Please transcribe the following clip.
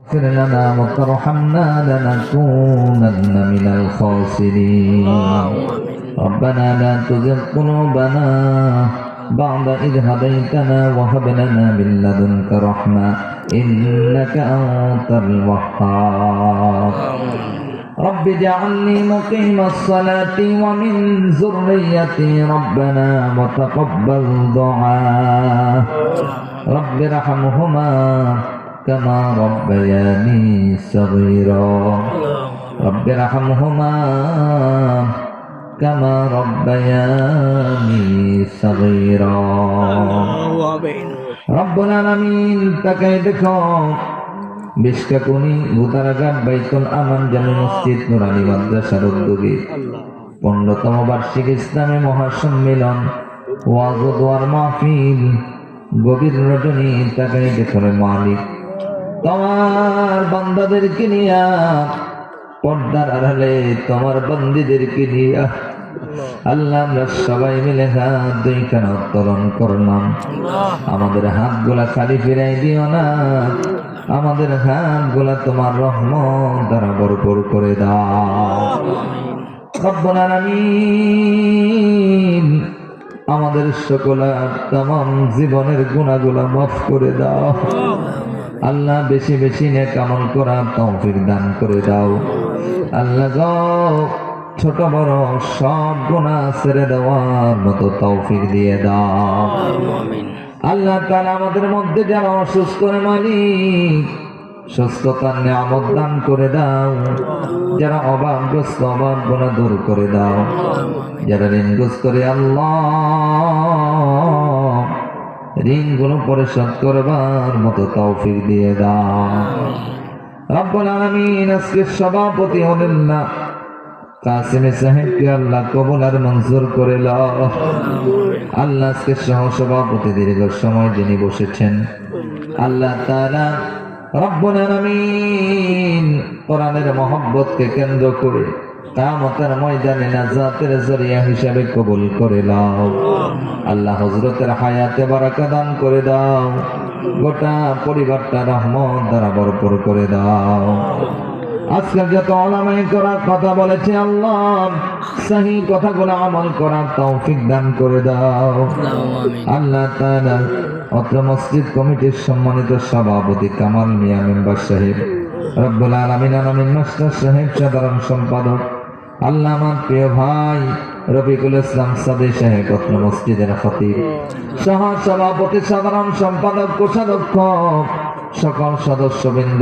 اغفر لنا وترحمنا لنكونن من الخاسرين. ربنا لا تزغ قلوبنا بعد إذ هديتنا وهب لنا من لدنك رحمة إنك أنت الوهاب. رب اجعلني مقيم الصلاة ومن ذريتي ربنا وتقبل دعاء. رب ارحمهما كما ربياني صغيرا. رب ارحمهما كما ربياني صغيرا. ربنا العالمين তাকাই দেখো বিশকাকুনি ভূতারাঘাট বাইতুল আমান জামে মসজিদ নুরানি মাদ্রাসার উদ্যোগে 15তম বার্ষিক ইসলামী মহাসম্মেলন ওয়াজ ও দোয়ার মাহফিল গভীর রজনী তাকাই দেখো মালিক তোমার বান্দাদেরকে নিয়া পর্দার আড়ালে তোমার বান্দীদেরকে নিয়া আল্লাহ আমরা সবাই মিলে হাত দুইখানা উত্তোলন করলাম। আমাদের হাতগুলা খালি ফিরাই দিও না, আমাদের হাতগুলা তোমার রহমত দ্বারা ভরপুর করে দাও। রব্বুল আলামিন আমাদের সকলের তামাম জীবনের গুনাহগুলা মাফ করে দাও। আল্লাহ বেশি বেশি নেক আমল করার তৌফিক দান করে দাও। আল্লাহ গো ছোট বড় সব গুনাহ ছেড়ে দেওয়ার মতো তৌফিক দিয়ে দাও। আল্লাহ তাআলা আমাদের মধ্যে যারা অসুস্থ মালিক সুস্থতার নিয়ামত দান করে দাও। যারা অভাবগ্রস্ত অভাব গুনাহ দূর করে দাও। যারা ঋণগ্রস্ত করে আল্লাহ ঋণগুলো পরিশোধ করবার মতো তৌফিক দিয়ে দাও। রব্বুল আলামিন আজকে সভাপতি হলেন না কাসিম সাহেবকে আল্লাহ কবুল আর মঞ্জুর করে নাও। আল্লাহ আজকে সহ সভাপতি দীর্ঘ সময় যিনি বসেছেন আল্লাহ তাআলা রব্বুল আলামিন কোরআনের মহব্বতকে কেন্দ্র করে কিয়ামতের ময়দানে নাজাতের জরিয়া হিসাবে কবুল করে নাও। আল্লাহ হযরতের হায়াতে বারাকা দান করে দাও। গোটা পরিবারটা রহমত দ্বারা ভরপুর করে দাও। আজকে যত উলামায়ে কেরাম কথা বলেছে আল্লাহ সহি কথাগুলো আমল করার তৌফিক দান করে দাও। আল্লাহ তাআলা অত্র মসজিদ কমিটির সম্মানিত সভাপতি কামাল মিয়া মেম্বার সাহেব, রব্বুল আলামিন আমিন মাস্টার সাহেব সাধারণ সম্পাদক, আল্লাহ আমার প্রিয় ভাই রফিকুল ইসলাম সাদী সাহেব অত্র মসজিদের খতিব, সহ সভাপতি সাধারণ সম্পাদক কোষাধ্যক্ষ সকল সদস্যবৃন্দ